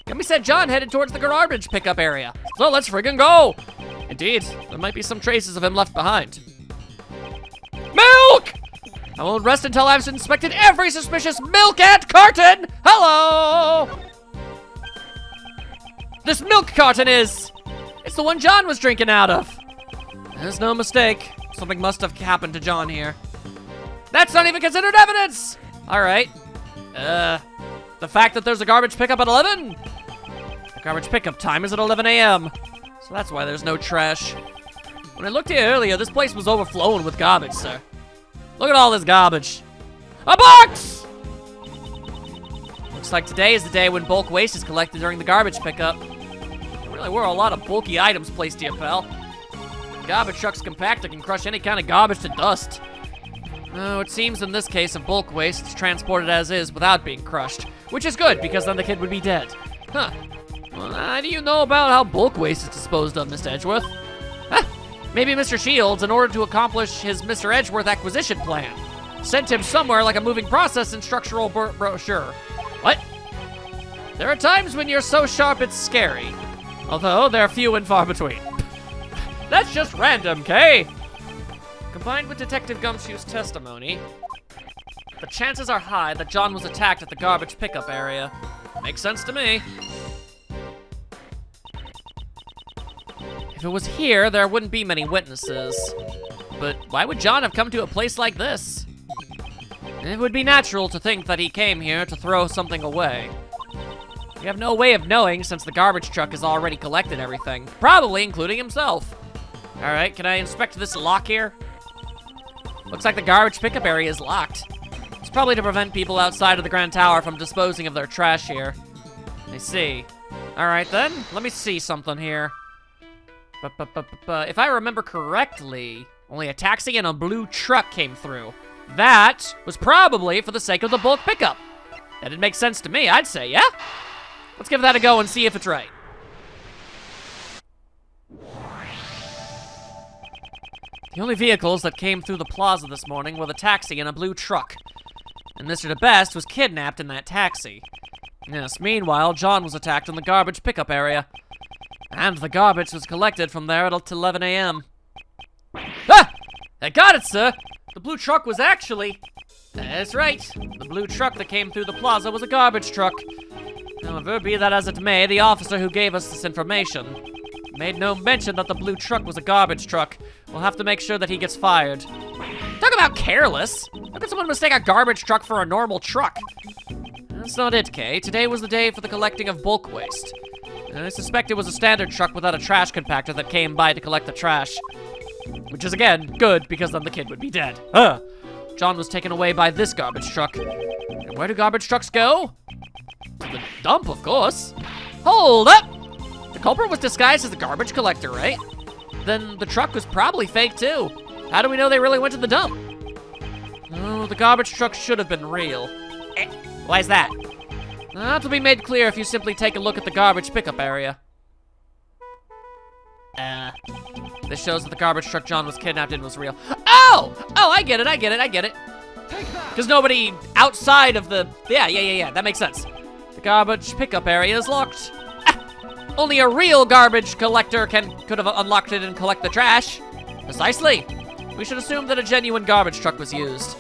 Gummy said John headed towards the garbage pickup area. So let's friggin' go! Indeed, there might be some traces of him left behind. Milk! I won't rest until I've inspected every suspicious milk ant carton! Hello! This milk carton is... It's the one John was drinking out of. There's no mistake. Something must have happened to John here. That's not even considered evidence! Alright. The fact that there's a garbage pickup at 11? The garbage pickup time is at 11 a.m. So that's why there's no trash. When I looked here earlier, this place was overflowing with garbage, sir. Look at all this garbage. A box! Looks like today is the day when bulk waste is collected during the garbage pickup. There really were a lot of bulky items placed here, pal. The garbage truck's compactor can crush any kind of garbage to dust. Oh, it seems in this case of bulk waste, it's transported as is without being crushed. Which is good, because then the kid would be dead. Huh. Well, how do you know about how bulk waste is disposed of, Mr. Edgeworth? Huh. Maybe Mr. Shields, in order to accomplish his Mr. Edgeworth acquisition plan, sent him somewhere like a moving process instructional brochure. What? There are times when you're so sharp it's scary. Although, they're few and far between. That's just random, Kay! Combined with Detective Gumshoe's testimony, the chances are high that John was attacked at the garbage pickup area. Makes sense to me. If it was here, there wouldn't be many witnesses. But why would John have come to a place like this? It would be natural to think that he came here to throw something away. We have no way of knowing since the garbage truck has already collected everything, probably including himself. All right, can I inspect this lock here? Looks like the garbage pickup area is locked. It's probably to prevent people outside of the Grand Tower from disposing of their trash here. I see. All right then, let me see something here. If I remember correctly, only a taxi and a blue truck came through. That was probably for the sake of the bulk pickup. That'd make sense to me, I'd say, yeah? Let's give that a go and see if it's right. The only vehicles that came through the plaza this morning were the taxi and a blue truck. And Mr. DeBest was kidnapped in that taxi. Yes, meanwhile, John was attacked in the garbage pickup area. And the garbage was collected from there at 11 a.m. Ah! I got it, sir! The blue truck was actually... That's right. The blue truck that came through the plaza was a garbage truck. However, be that as it may, the officer who gave us this information made no mention that the blue truck was a garbage truck. We'll have to make sure that he gets fired. Talk about careless! How could someone mistake a garbage truck for a normal truck? That's not it, Kay. Today was the day for the collecting of bulk waste. I suspect it was a standard truck without a trash compactor that came by to collect the trash. Which is, again, good, because then the kid would be dead. John was taken away by this garbage truck. And where do garbage trucks go? To the dump, of course. Hold up! The culprit was disguised as a garbage collector, right? Then the truck was probably fake, too. How do we know they really went to the dump? Oh, the garbage truck should have been real. Why is that? That'll be made clear if you simply take a look at the garbage pickup area. This shows that the garbage truck John was kidnapped in was real. Oh! Oh, I get it. Because nobody outside of the... Yeah, that makes sense. The garbage pickup area is locked. Only a real garbage collector could have unlocked it and collect the trash. Precisely. We should assume that a genuine garbage truck was used.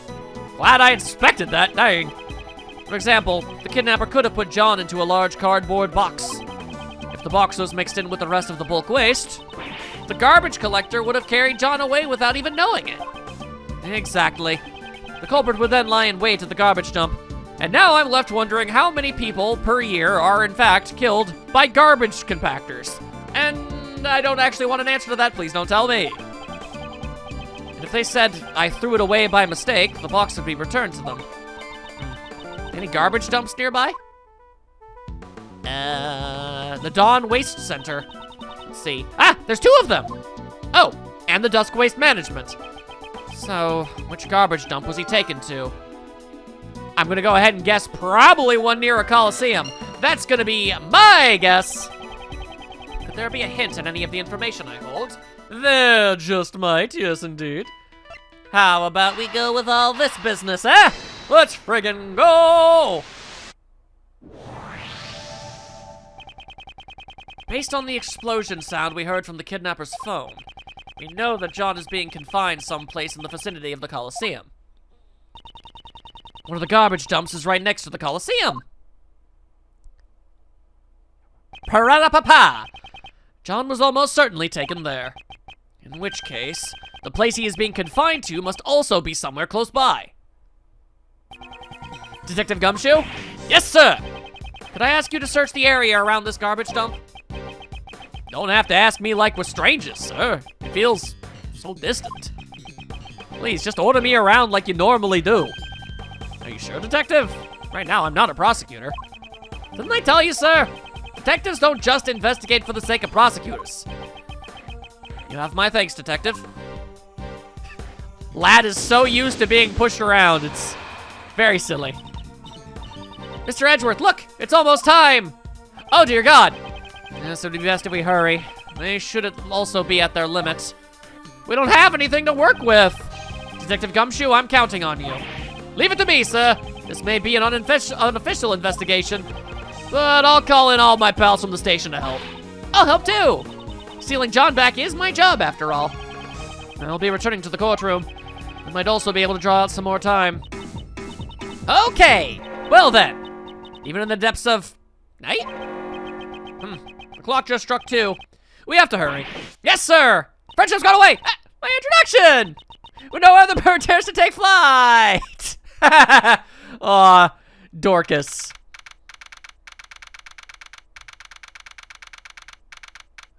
Glad I inspected that, dang. For example, the kidnapper could have put John into a large cardboard box. If the box was mixed in with the rest of the bulk waste, the garbage collector would have carried John away without even knowing it. Exactly. The culprit would then lie in wait at the garbage dump. And now I'm left wondering how many people per year are in fact killed by garbage compactors. And I don't actually want an answer to that, please don't tell me. And if they said I threw it away by mistake, the box would be returned to them. Any garbage dumps nearby? The Dawn Waste Center. Let's see. Ah, there's two of them! Oh, and the Dusk Waste Management. So, which garbage dump was he taken to? I'm gonna go ahead and guess probably one near a Coliseum. That's gonna be my guess. Could there be a hint in any of the information I hold? There just might, yes indeed. How about we go with all this business, eh? Let's friggin' go! Based on the explosion sound we heard from the kidnapper's phone, we know that John is being confined someplace in the vicinity of the Coliseum. One of the garbage dumps is right next to the Coliseum. Parada-papa! John was almost certainly taken there. In which case, the place he is being confined to must also be somewhere close by. Detective Gumshoe? Yes, sir! Could I ask you to search the area around this garbage dump? Don't have to ask me like we're strangers, sir. It feels so distant. Please, just order me around like you normally do. Are you sure, Detective? Right now, I'm not a prosecutor. Didn't I tell you, sir? Detectives don't just investigate for the sake of prosecutors. You have my thanks, Detective. Lad is so used to being pushed around, it's very silly. Mr. Edgeworth, look! It's almost time! Oh, dear God! Yes, it would be best if we hurry. They should also be at their limit. We don't have anything to work with! Detective Gumshoe, I'm counting on you. Leave it to me, sir. This may be an unofficial investigation, but I'll call in all my pals from the station to help. I'll help too! Stealing John back is my job, after all. I'll be returning to the courtroom. I might also be able to draw out some more time. Okay! Well then, even in the depths of night? The clock just struck 2. We have to hurry. Yes, sir! Friendship's gone away! Ah, my introduction! With no other bird dares to take flight! Aw, Dorcas.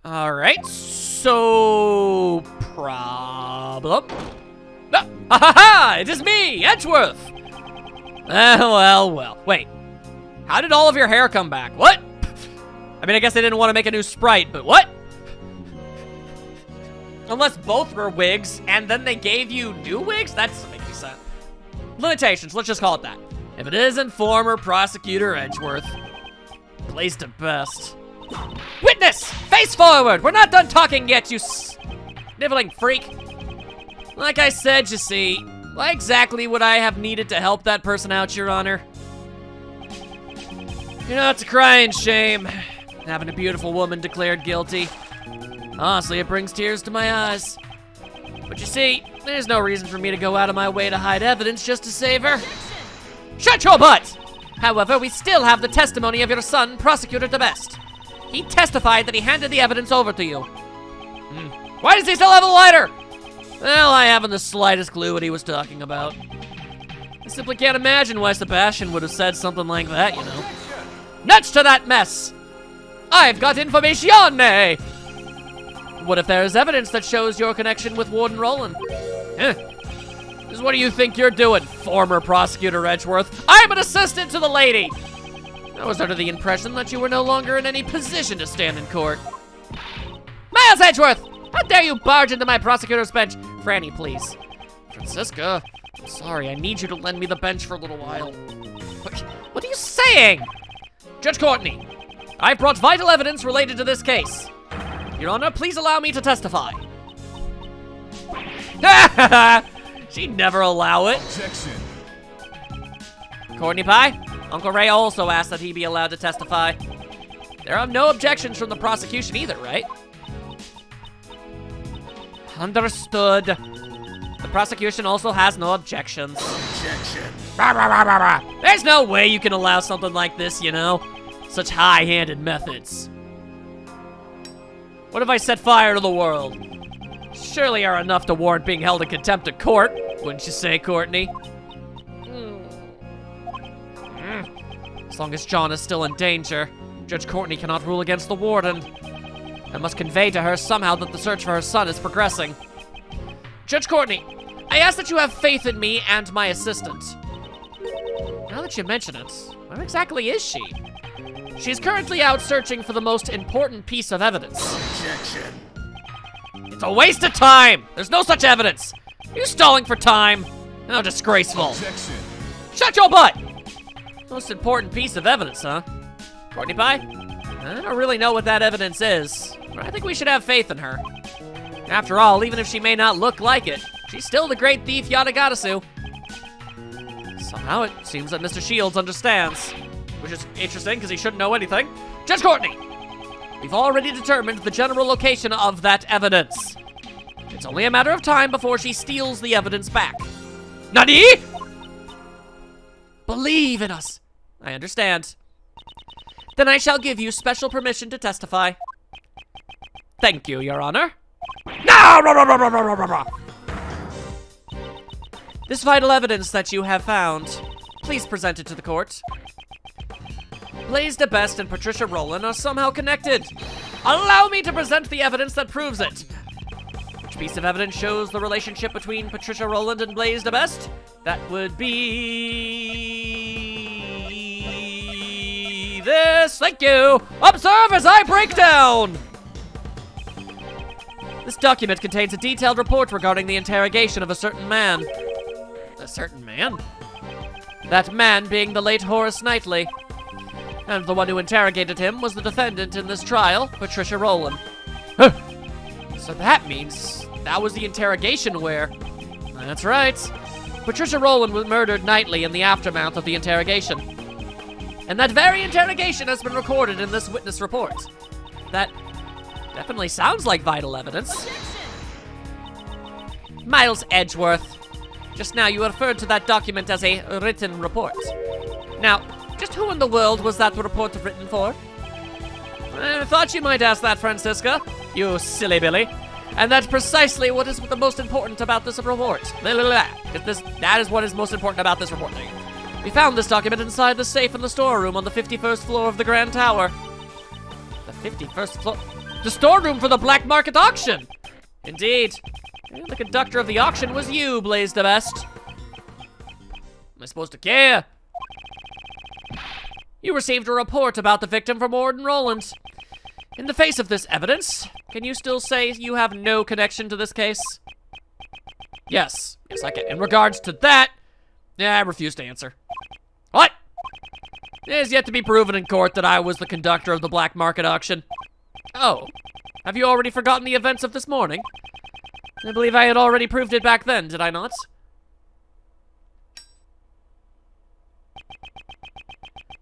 Alright, so... problem? Ah, ha ha ha! It is me, Edgeworth! Well. Wait. How did all of your hair come back? What? I mean, I guess they didn't want to make a new sprite, but what? Unless both were wigs, and then they gave you new wigs? That doesn't make any sense. Limitations, let's just call it that. If it isn't former prosecutor Edgeworth, placed at best. Witness! Face forward! We're not done talking yet, you sniveling freak. Like I said, you see, why exactly would I have needed to help that person out, Your Honor? You know, it's a crying shame, having a beautiful woman declared guilty. Honestly, it brings tears to my eyes. But you see, there's no reason for me to go out of my way to hide evidence just to save her. Shut your butt! However, we still have the testimony of your son, Prosecutor DeBest. He testified that he handed the evidence over to you. Why does he still have a lighter? Well, I haven't the slightest clue what he was talking about. I simply can't imagine why Sebastian would have said something like that, you know. Nuts to that mess! I've got information! What if there's evidence that shows your connection with Warden Roland? Just what do you think you're doing, former prosecutor Edgeworth? I'm an assistant to the lady! I was under the impression that you were no longer in any position to stand in court. Miles Edgeworth! How dare you barge into my prosecutor's bench? Franny, please. Francisca, I'm sorry, I need you to lend me the bench for a little while. What are you saying? Judge Courtney, I've brought vital evidence related to this case. Your Honor, please allow me to testify. She'd never allow it. Objection. Courtney Pie, Uncle Ray also asked that he be allowed to testify. There are no objections from the prosecution either, right? Understood. The prosecution also has no objections. Objection. Rah, rah, rah, rah, rah. There's no way you can allow something like this, you know? Such high-handed methods. What if I set fire to the world? Surely are enough to warrant being held in contempt of court, wouldn't you say, Courtney? As long as John is still in danger, Judge Courtney cannot rule against the warden. I must convey to her somehow that the search for her son is progressing. Judge Courtney, I ask that you have faith in me and my assistant. Now that you mention it, where exactly is she? She's currently out searching for the most important piece of evidence. Objection. It's a waste of time! There's no such evidence! You stalling for time? How disgraceful. Objection. Shut your butt! Most important piece of evidence, huh? Courtney Pie? I don't really know what that evidence is, but I think we should have faith in her. After all, even if she may not look like it, she's still the great thief Yadagarasu. Somehow it seems that Mr. Shields understands, which is interesting because he shouldn't know anything. Judge Courtney, We've already determined the general location of that evidence. It's only a matter of time before she steals the evidence back. Nani? Believe in us. I understand. Then I shall give you special permission to testify. Thank you, Your Honor. No! This vital evidence that you have found, please present it to the court. Blaise DeBest and Patricia Rowland are somehow connected. Allow me to present the evidence that proves it. Which piece of evidence shows the relationship between Patricia Rowland and Blaise DeBest? That would be this. Thank you. Observe as I break down. This document contains a detailed report regarding the interrogation of a certain man. A certain man? That man being the late Horace Knightley. And the one who interrogated him was the defendant in this trial, Patricia Rowland. Huh. So that means that was the interrogation where... That's right. Patricia Rowland was murdered Knightley in the aftermath of the interrogation. And that very interrogation has been recorded in this witness report. That definitely sounds like vital evidence. Miles Edgeworth. Just now you referred to that document as a written report. Now, just who in the world was that report written for? I thought you might ask that, Francisca. You silly Billy. And that's precisely what is the most important about this report. That is what is most important about this report. We found this document inside the safe in the storeroom on the 51st floor of the Grand Tower. The 51st floor? The storeroom for the black market auction! Indeed. And the conductor of the auction was you, Blaise DeBest. Am I supposed to care? You received a report about the victim from Warden Rowland. In the face of this evidence, can you still say you have no connection to this case? Yes. Yes, I can. In regards to that, I refuse to answer. What? It is yet to be proven in court that I was the conductor of the black market auction. Oh. Have you already forgotten the events of this morning? I believe I had already proved it back then, did I not?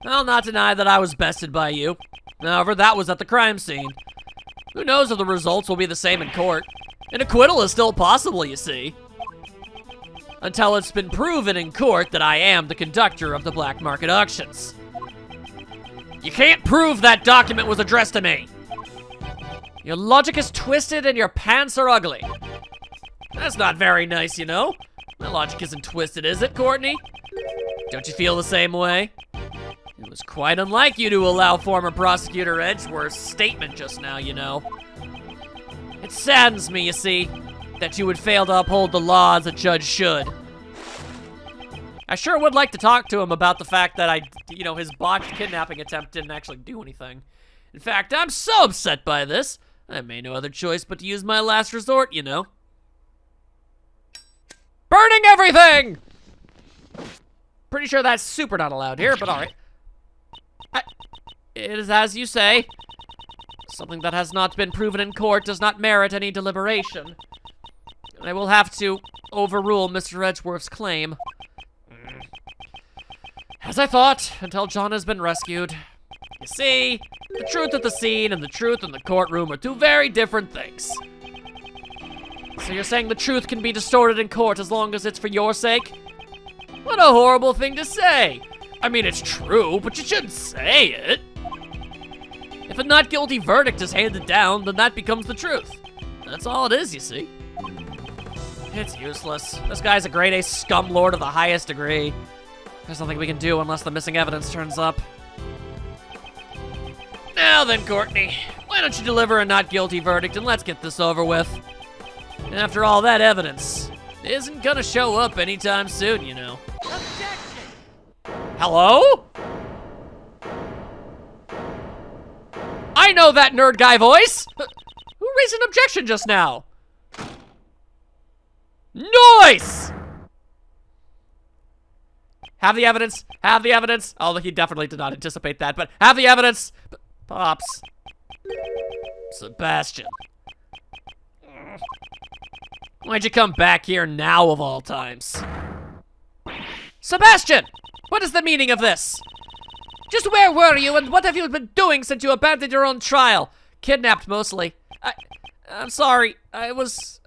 I'll not deny that I was bested by you. However, that was at the crime scene. Who knows if the results will be the same in court? An acquittal is still possible, you see. Until it's been proven in court that I am the conductor of the black market auctions. You can't prove that document was addressed to me. Your logic is twisted and your pants are ugly. That's not very nice, you know. My logic isn't twisted, is it, Courtney? Don't you feel the same way? It was quite unlike you to allow former prosecutor Edgeworth's statement just now, you know. It saddens me, you see, that you would fail to uphold the law as a judge should. I sure would like to talk to him about the fact that his botched kidnapping attempt didn't actually do anything. In fact, I'm so upset by this, I made no other choice but to use my last resort, you know. Burning everything! Pretty sure that's super not allowed here, but alright. It is as you say. Something that has not been proven in court does not merit any deliberation. I will have to overrule Mr. Edgeworth's claim. As I thought, until John has been rescued. You see, the truth at the scene and the truth in the courtroom are two very different things. So you're saying the truth can be distorted in court as long as it's for your sake? What a horrible thing to say! I mean, it's true, but you shouldn't say it. If a not guilty verdict is handed down, then that becomes the truth. That's all it is, you see. It's useless. This guy's a grade A scum lord of the highest degree. There's nothing we can do unless the missing evidence turns up. Now then, Courtney, why don't you deliver a not guilty verdict and let's get this over with. After all, that evidence isn't gonna show up anytime soon, you know. Objection! Hello? I know that nerd guy voice! Who raised an objection just now? Noise! Have the evidence. Have the evidence. Although he definitely did not anticipate that, but have the evidence. Pops. Sebastian. Why'd you come back here now of all times? Sebastian! What is the meaning of this? Just where were you and what have you been doing since you abandoned your own trial? Kidnapped, mostly. I'm sorry. I was,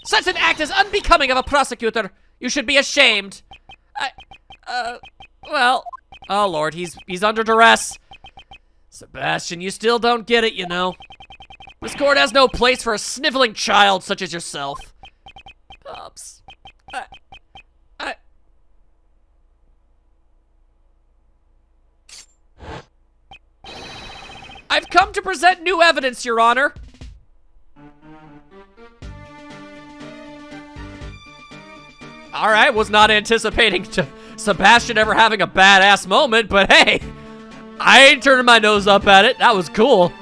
Such an act is unbecoming of a prosecutor. You should be ashamed. Well... Oh, Lord, he's under duress. Sebastian, you still don't get it, you know. This court has no place for a sniveling child such as yourself. Pops. I've come to present new evidence, Your Honor. All right, was not anticipating Sebastian ever having a badass moment, but hey, I ain't turning my nose up at it. That was cool.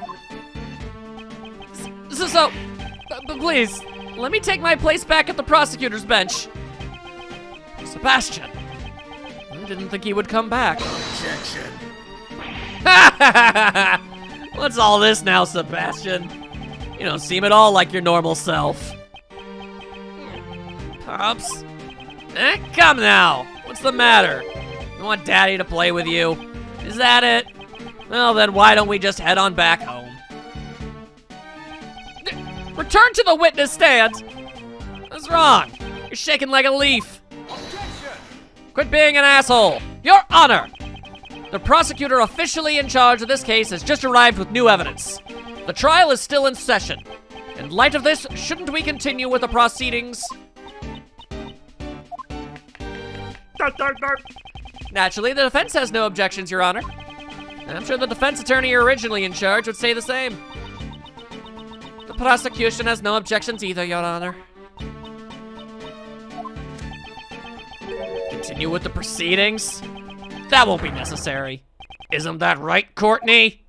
But please, let me take my place back at the prosecutor's bench. Sebastian, I didn't think he would come back. Objection. What's all this now, Sebastian? You don't seem at all like your normal self. Pops? Come now. What's the matter? You want Daddy to play with you? Is that it? Well, then why don't we just head on back home? Return to the witness stand! What's wrong? You're shaking like a leaf. Objection. Quit being an asshole. Your Honor! The prosecutor officially in charge of this case has just arrived with new evidence. The trial is still in session. In light of this, shouldn't we continue with the proceedings? Naturally, the defense has no objections, Your Honor. And I'm sure the defense attorney originally in charge would say the same. The prosecution has no objections either, Your Honor. Continue with the proceedings? That won't be necessary. Isn't that right, Courtney?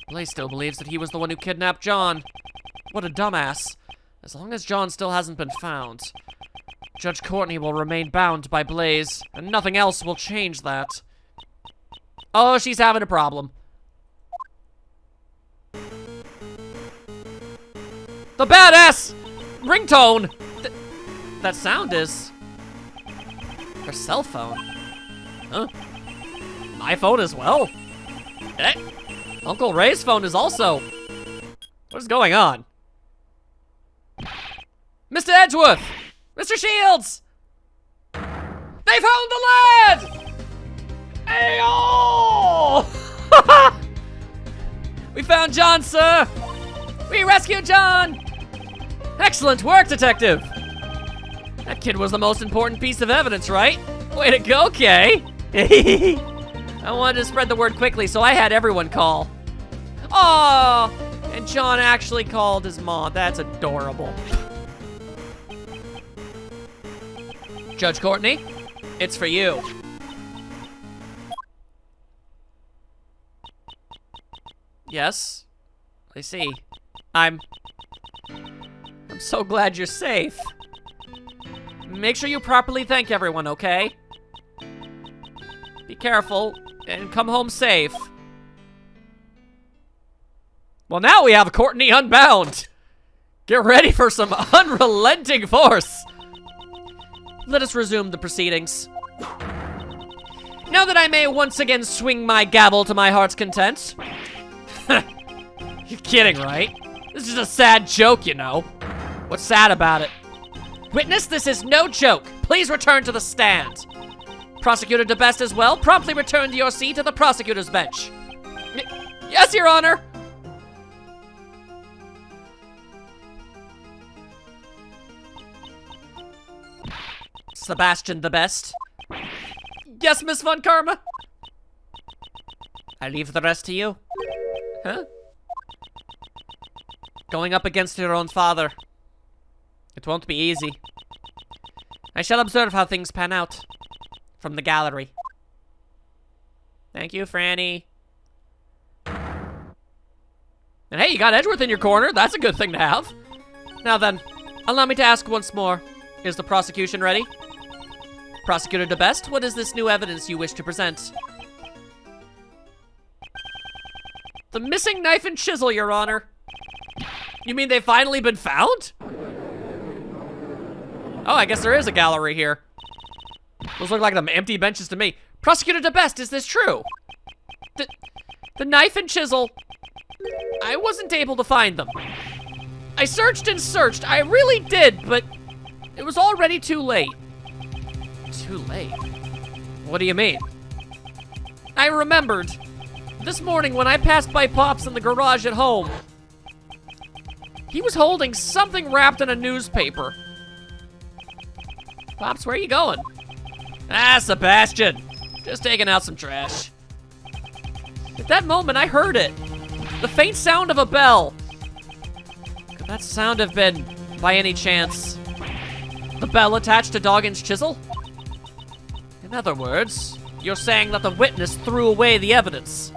Blaze still believes that he was the one who kidnapped John. What a dumbass. As long as John still hasn't been found, Judge Courtney will remain bound by Blaze, and nothing else will change that. Oh, she's having a problem. The badass ringtone! That sound is her cell phone. Huh? My phone as well? Eh? Uncle Ray's phone is also. What is going on? Mr. Edgeworth! Mr. Shields! They found the lad! Ayo! We found John, sir! We rescued John! Excellent work, detective! That kid was the most important piece of evidence, right? Way to go, Kay! I wanted to spread the word quickly, so I had everyone call. Aww! And John actually called his mom. That's adorable. Judge Courtney, it's for you. Yes, I see. I'm so glad you're safe. Make sure you properly thank everyone, okay? Be careful and come home safe. Well, now we have Courtney unbound. Get ready for some unrelenting force. Let us resume the proceedings. Now that I may once again swing my gavel to my heart's content. You're kidding, right? This is a sad joke, you know. What's sad about it? Witness, this is no joke. Please return to the stand. Prosecutor DeBest as well, promptly return to your seat at the prosecutor's bench. Yes, Your Honor. Sebastian DeBest. Yes, Miss Von Karma. I leave the rest to you. Huh? Going up against your own father. It won't be easy. I shall observe how things pan out. From the gallery. Thank you, Franny. And hey, you got Edgeworth in your corner. That's a good thing to have. Now then, allow me to ask once more. Is the prosecution ready? Prosecutor DeBest, what is this new evidence you wish to present? The missing knife and chisel, Your Honor. You mean they've finally been found? Oh, I guess there is a gallery here. Those look like them empty benches to me. Prosecutor DeBest, is this true? The knife and chisel I wasn't able to find them. I searched and searched, I really did, but it was already too late. Too late? What do you mean? I remembered. This morning when I passed by Pops in the garage at home, he was holding something wrapped in a newspaper. Pops, where are you going? Ah, Sebastian. Just taking out some trash. At that moment, I heard it. The faint sound of a bell. Could that sound have been, by any chance, the bell attached to Doggin's chisel? In other words, you're saying that the witness threw away the evidence.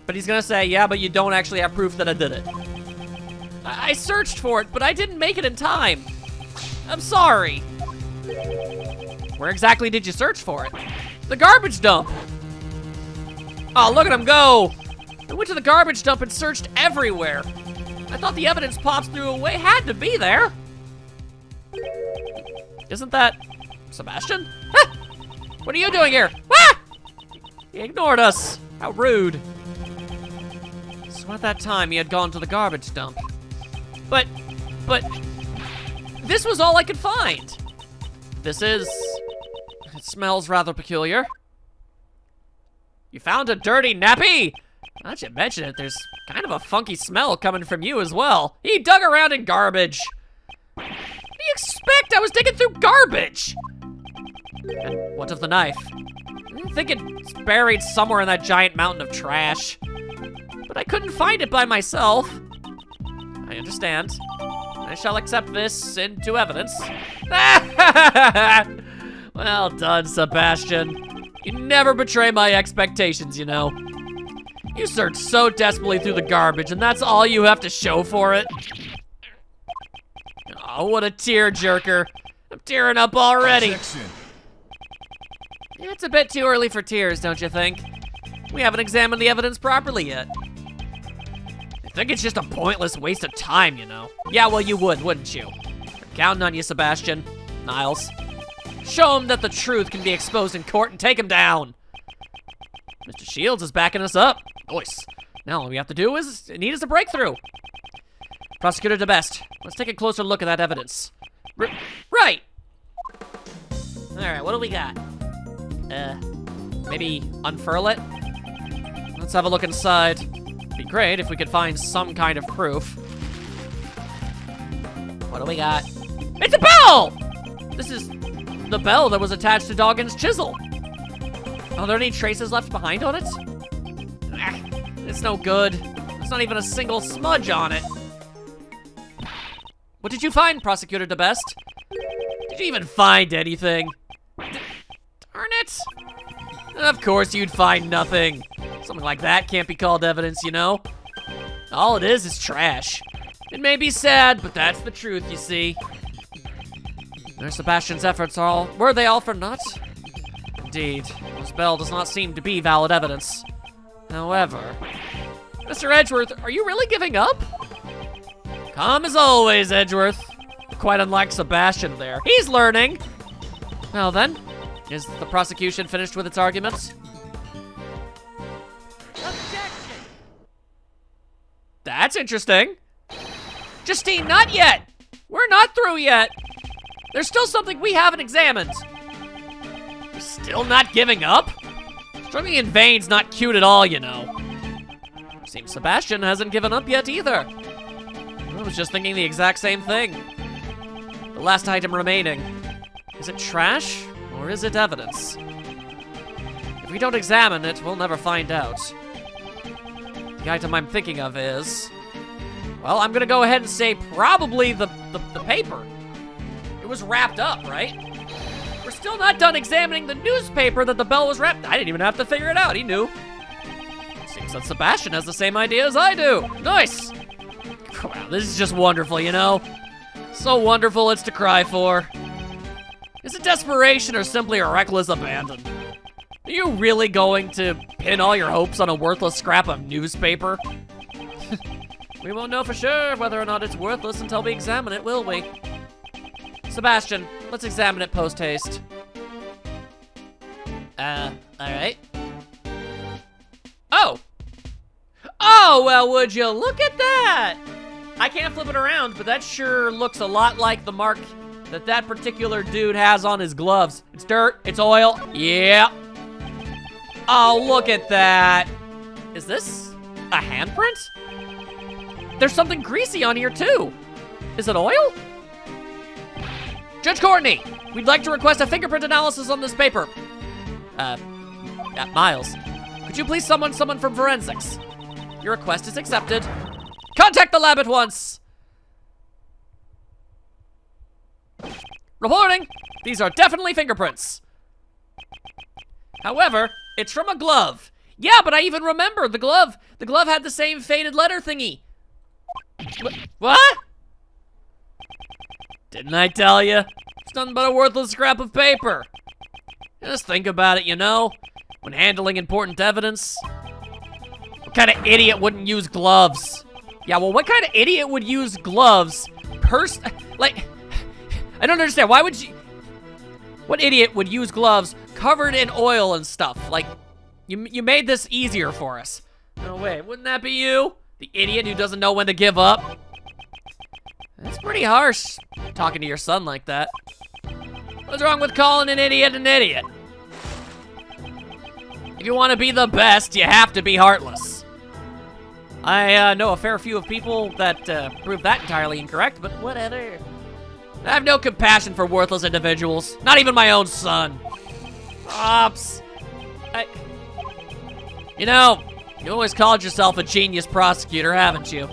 But he's gonna say, yeah, but you don't actually have proof that I did it. I searched for it, but I didn't make it in time. I'm sorry. Where exactly did you search for it? The garbage dump. Oh, look at him go. I went to the garbage dump and searched everywhere. I thought the evidence Pops threw away had to be there. Isn't that Sebastian? Ah! What are you doing here? Ah! He ignored us. How rude. So at that time, he had gone to the garbage dump. But, this was all I could find. It smells rather peculiar. You found a dirty nappy? Now that you mention it, there's kind of a funky smell coming from you as well. He dug around in garbage. What do you expect? I was digging through garbage. And what of the knife? I think it's buried somewhere in that giant mountain of trash. But I couldn't find it by myself. I understand. I shall accept this into evidence. Well done, Sebastian. You never betray my expectations, you know. You searched so desperately through the garbage, and that's all you have to show for it? Oh, what a tearjerker. I'm tearing up already. It's a bit too early for tears, don't you think? We haven't examined the evidence properly yet. I think it's just a pointless waste of time, you know. Yeah, well, you would, wouldn't you? I'm counting on you, Sebastian. Niles. Show him that the truth can be exposed in court and take him down. Mr. Shields is backing us up. Nice. Now all we have to do is need a breakthrough. Prosecutor DeBest, let's take a closer look at that evidence. Right. All right, what do we got? Maybe unfurl it? Let's have a look inside. It'd be great if we could find some kind of proof. What do we got? It's a bell! This is the bell that was attached to Doggin's chisel. Are there any traces left behind on it? It's no good. There's not even a single smudge on it. What did you find, Prosecutor DeBest? Did you even find anything? Darn it. Of course you'd find nothing. Something like that can't be called evidence, you know? All it is trash. It may be sad, but that's the truth, you see. Their Sebastian's efforts were they all for naught? Indeed, this bell does not seem to be valid evidence. However, Mr. Edgeworth, are you really giving up? Calm as always, Edgeworth. Quite unlike Sebastian there. He's learning. Well then, is the prosecution finished with its arguments? Objection! That's interesting. Justine, not yet. We're not through yet. There's still something we haven't examined. You're still not giving up? Struggling in vain's not cute at all, you know. Seems Sebastian hasn't given up yet either. I was just thinking the exact same thing. The last item remaining. Is it trash or is it evidence? If we don't examine it, we'll never find out. The item I'm thinking of is... well, I'm gonna go ahead and say probably the paper. It was wrapped up, right? We're still not done examining the newspaper that the bell was wrapped. I didn't even have to figure it out, he knew. Seems that Sebastian has the same idea as I do. Nice! Wow, this is just wonderful, you know? So wonderful it's to cry for. Is it desperation or simply a reckless abandon? Are you really going to pin all your hopes on a worthless scrap of newspaper? We won't know for sure whether or not it's worthless until we examine it, will we? Sebastian, let's examine it post-haste. Alright. Oh! Oh, Oh, well, would you look at that? I can't flip it around, but that sure looks a lot like the mark that particular dude has on his gloves. It's dirt, it's oil, yeah. Oh, look at that. Is this a handprint? There's something greasy on here too. Is it oil? Judge Courtney, we'd like to request a fingerprint analysis on this paper. Miles, could you please summon someone from forensics? Your request is accepted. Contact the lab at once. Reporting. These are definitely fingerprints. However, it's from a glove. Yeah, but I even remember the glove. The glove had the same faded letter thingy. What? Didn't I tell you? It's nothing but a worthless scrap of paper. Just think about it, you know? When handling important evidence. What kind of idiot wouldn't use gloves? Yeah, well, what kind of idiot would use gloves? Like, I don't understand. Why would you... What idiot would use gloves covered in oil and stuff? Like, you made this easier for us. No, wait, wouldn't that be you? The idiot who doesn't know when to give up? That's pretty harsh, talking to your son like that. What's wrong with calling an idiot an idiot? If you want to be the best, you have to be heartless. I know a fair few of people that prove that entirely incorrect, but whatever. I have no compassion for worthless individuals. Not even my own son. Ops. You know, you always called yourself a genius prosecutor, haven't you?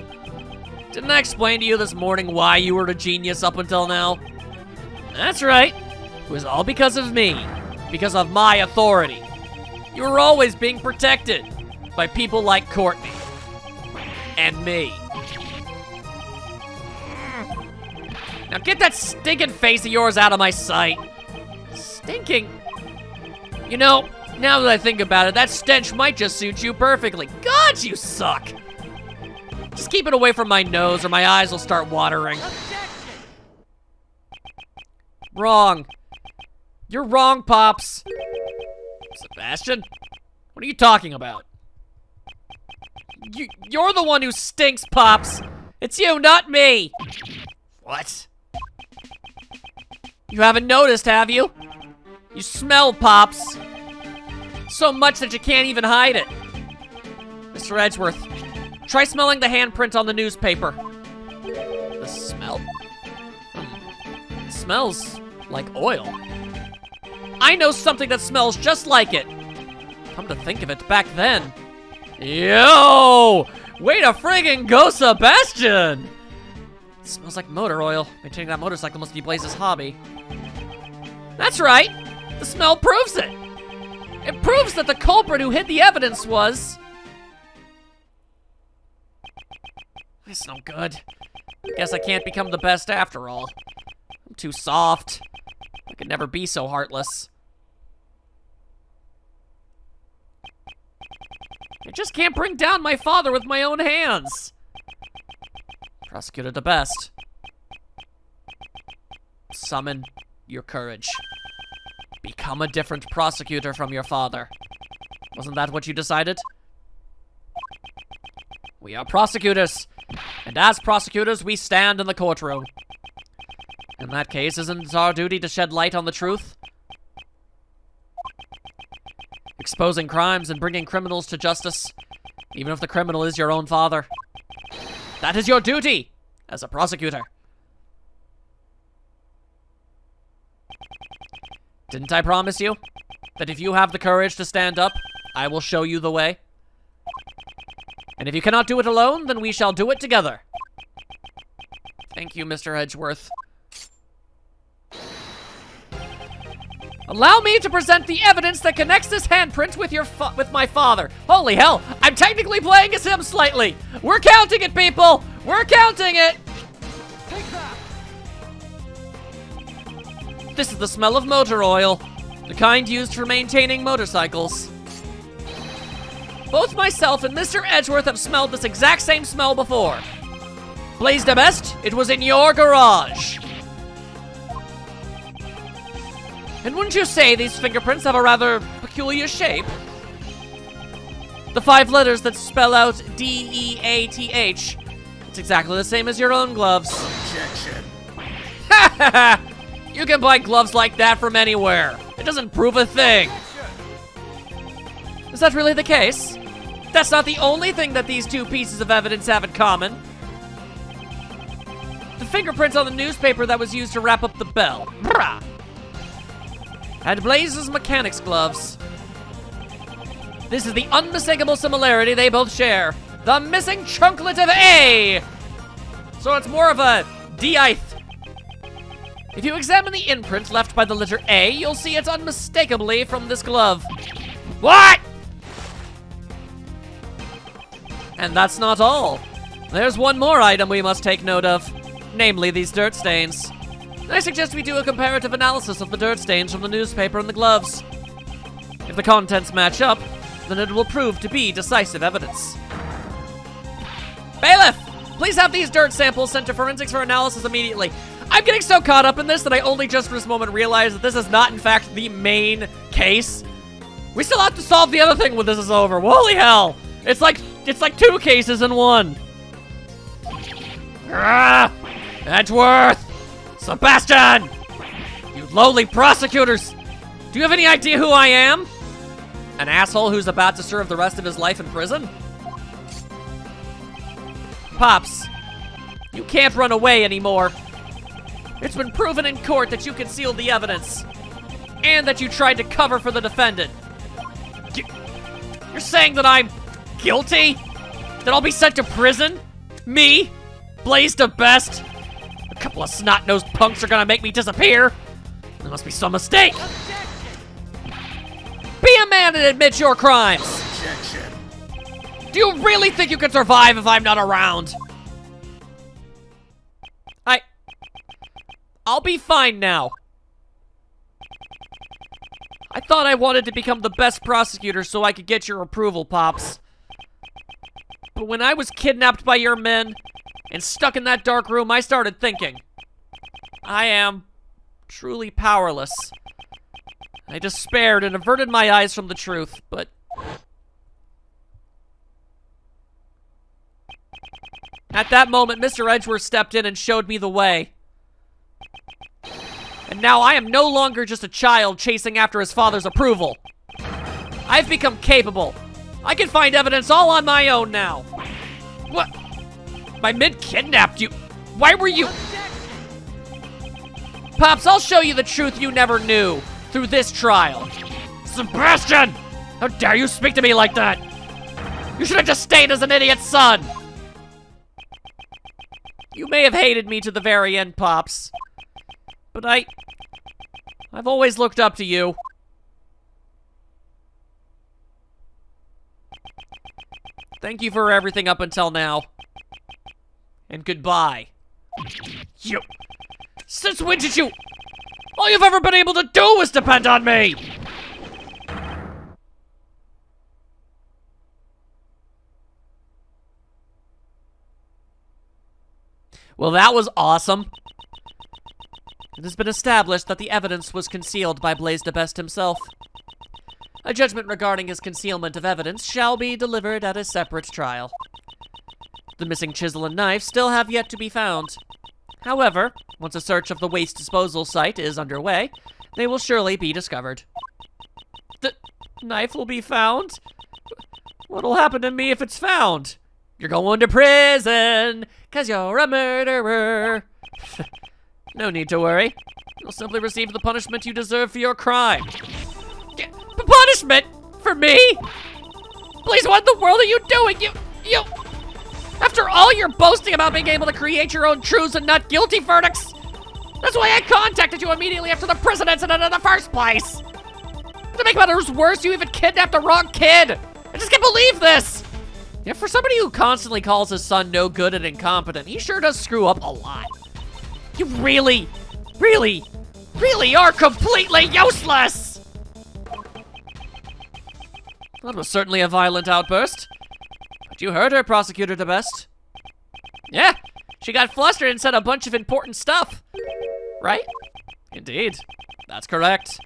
Didn't I explain to you this morning why you were a genius up until now? That's right. It was all because of me. Because of my authority. You were always being protected by people like Courtney. And me. Now get that stinking face of yours out of my sight. Stinking. You know, now that I think about it, that stench might just suit you perfectly. God, you suck. Just keep it away from my nose or my eyes will start watering. Wrong. You're wrong, Pops. Sebastian? What are you talking about? You're the one who stinks, Pops. It's you, not me. What? You haven't noticed, have you? You smell, Pops. So much that you can't even hide it. Mr. Edgeworth, try smelling the handprint on the newspaper. The smell? It smells like oil. I know something that smells just like it. Come to think of it, back then. Yo! Way to friggin' go, Sebastian! It smells like motor oil. Maintaining that motorcycle must be Blaze's hobby. That's right. The smell proves it. It proves that the culprit who hid the evidence was... It's no good. Guess I can't become the best after all. I'm too soft. I could never be so heartless. I just can't bring down my father with my own hands. Prosecutor the best. Summon your courage. Become a different prosecutor from your father. Wasn't that what you decided? We are prosecutors. And as prosecutors, we stand in the courtroom. In that case, isn't it our duty to shed light on the truth? Exposing crimes and bringing criminals to justice, even if the criminal is your own father. That is your duty as a prosecutor. Didn't I promise you that if you have the courage to stand up, I will show you the way? And if you cannot do it alone, then we shall do it together. Thank you, Mr. Edgeworth. Allow me to present the evidence that connects this handprint with my father. Holy hell, I'm technically playing as him slightly. We're counting it, people. We're counting it. Take that. This is the smell of motor oil, the kind used for maintaining motorcycles. Both myself and Mr. Edgeworth have smelled this exact same smell before. Blaze the best, it was in your garage. And wouldn't you say these fingerprints have a rather peculiar shape? The 5 letters that spell out D-E-A-T-H. It's exactly the same as your own gloves. Objection. Ha ha ha! You can buy gloves like that from anywhere. It doesn't prove a thing. Is that really the case? That's not the only thing that these 2 pieces of evidence have in common. The fingerprints on the newspaper that was used to wrap up the bell. Brah! And Blaze's mechanics gloves. This is the unmistakable similarity they both share. The missing chunklet of A! So it's more of a D-ith. If you examine the imprint left by the letter A, you'll see it unmistakably from this glove. What? And that's not all. There's one more item we must take note of, namely these dirt stains. I suggest we do a comparative analysis of the dirt stains from the newspaper and the gloves. If the contents match up, then it will prove to be decisive evidence. Bailiff, please have these dirt samples sent to forensics for analysis immediately. I'm getting so caught up in this that I only just for this moment realized that this is not, in fact, the main case. We still have to solve the other thing when this is over. Holy hell! It's like 2 cases in one. Edgeworth! Sebastian! You lowly prosecutors! Do you have any idea who I am? An asshole who's about to serve the rest of his life in prison? Pops, you can't run away anymore. It's been proven in court that you concealed the evidence, and that you tried to cover for the defendant. You're saying that I'm guilty? That I'll be sent to prison? Me? Blaze the best? A couple of snot-nosed punks are gonna make me disappear? There must be some mistake. Be a man and admit your crimes. Objection. Do you really think you can survive if I'm not around? I'll be fine now. I thought I wanted to become the best prosecutor so I could get your approval, Pops. But when I was kidnapped by your men and stuck in that dark room, I started thinking. I am truly powerless. I despaired and averted my eyes from the truth, but... At that moment, Mr. Edgeworth stepped in and showed me the way. And now I am no longer just a child chasing after his father's approval. I've become capable. I can find evidence all on my own now. What? My men kidnapped you? Why were you... Pops, I'll show you the truth you never knew through this trial. Sebastian! How dare you speak to me like that? You should have just stayed as an idiot's son. You may have hated me to the very end, Pops. But I've always looked up to you. Thank you for everything up until now. And goodbye. You... Since when did you... All you've ever been able to do is depend on me! Well, that was awesome. It has been established that the evidence was concealed by Blaze the Best himself. A judgment regarding his concealment of evidence shall be delivered at a separate trial. The missing chisel and knife still have yet to be found. However, once a search of the waste disposal site is underway, they will surely be discovered. The knife will be found? What'll happen to me if it's found? You're going to prison, 'cause you're a murderer. No need to worry. You'll simply receive the punishment you deserve for your crime. Punishment? For me? Please, what in the world are you doing? You... After all your boasting about being able to create your own truths and not guilty verdicts? That's why I contacted you immediately after the prison incident in the first place. To make matters worse, you even kidnapped the wrong kid. I just can't believe this. Yeah, for somebody who constantly calls his son no good and incompetent, he sure does screw up a lot. You really are completely useless! That was certainly a violent outburst. But you heard her, Prosecutor the Best. Yeah, she got flustered and said a bunch of important stuff. Right? Indeed, that's correct.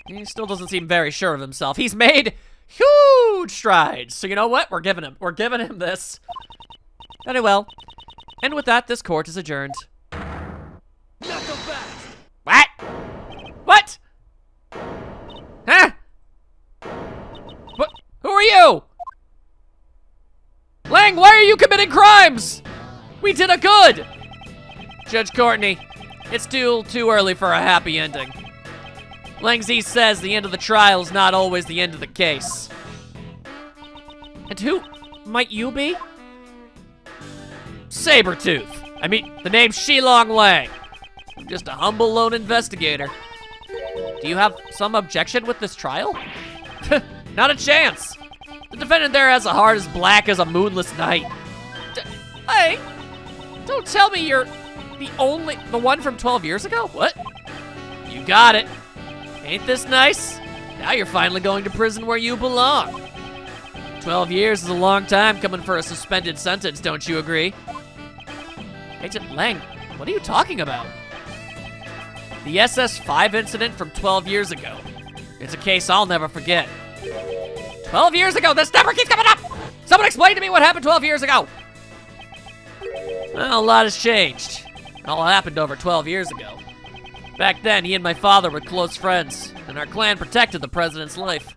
He still doesn't seem very sure of himself. He's made huge strides. So you know what? We're giving him this. Very well. And with that, this court is adjourned. Not so fast. What? What? Huh? What? Who are you? Lang, why are you committing crimes? We did a good. Judge Courtney, it's still too early for a happy ending. Langzy says the end of the trial is not always the end of the case. And who might you be? Sabretooth. I mean, the name's Shilong Lang. I'm just a humble lone investigator. Do you have some objection with this trial? Not a chance. The defendant there has a heart as black as a moonless night. Hey, don't tell me you're the one from 12 years ago? What? You got it. Ain't this nice? Now you're finally going to prison where you belong. 12 years is a long time coming for a suspended sentence, don't you agree? Agent Lang, what are you talking about? The SS5 incident from 12 years ago. It's a case I'll never forget. 12 years ago? This never keeps coming up! Someone explain to me what happened 12 years ago! Well, a lot has changed. It all happened over 12 years ago. Back then, he and my father were close friends, and our clan protected the president's life.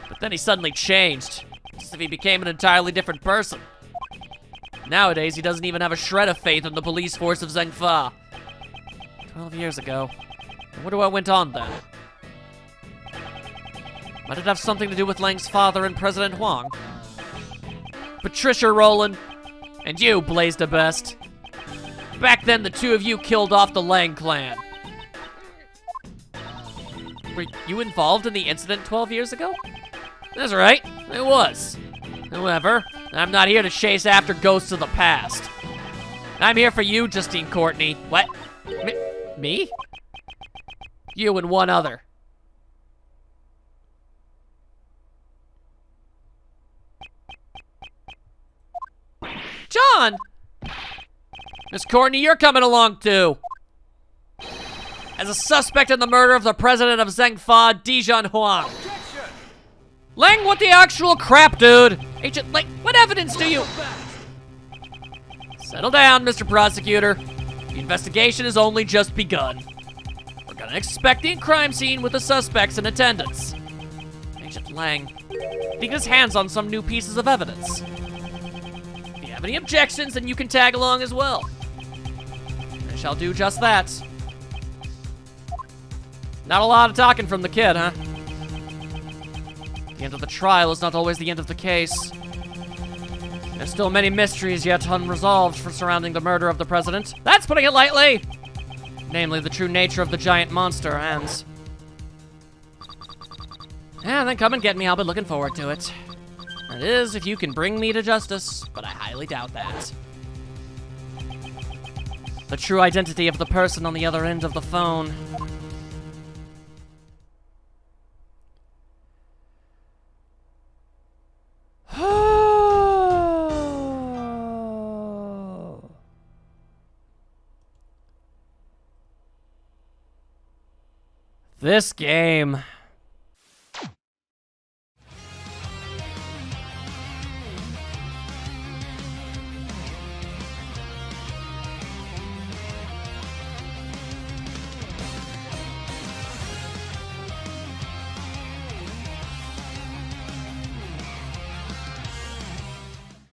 But then he suddenly changed, as if he became an entirely different person. Nowadays, he doesn't even have a shred of faith in the police force of Zhengfa. 12 years ago. I wonder what went on then. Might it have something to do with Lang's father and President Huang? Patricia Rowland, and you, Blaze the Best. Back then, the two of you killed off the Lang clan. Were you involved in the incident 12 years ago? That's right, I was. However, I'm not here to chase after ghosts of the past. I'm here for you, Justine Courtney. What? Me? You and one other. John! Miss Courtney, you're coming along too. As a suspect in the murder of the president of Zhengfa, Dijon Huang. Objection. Lang, what the actual crap, dude? Agent Lang, what evidence do you... Settle down, Mr. Prosecutor. The investigation has only just begun. We're gonna inspect the crime scene with the suspects in attendance. Agent Lang, he got his hands on some new pieces of evidence. If you have any objections, then you can tag along as well. I shall do just that. Not a lot of talking from the kid, huh? The end of the trial is not always the end of the case. There's still many mysteries yet unresolved for surrounding the murder of the president. That's putting it lightly! Namely, the true nature of the giant monster, and... Yeah, then come and get me. I'll be looking forward to it. That is, if you can bring me to justice, but I highly doubt that. The true identity of the person on the other end of the phone. This game.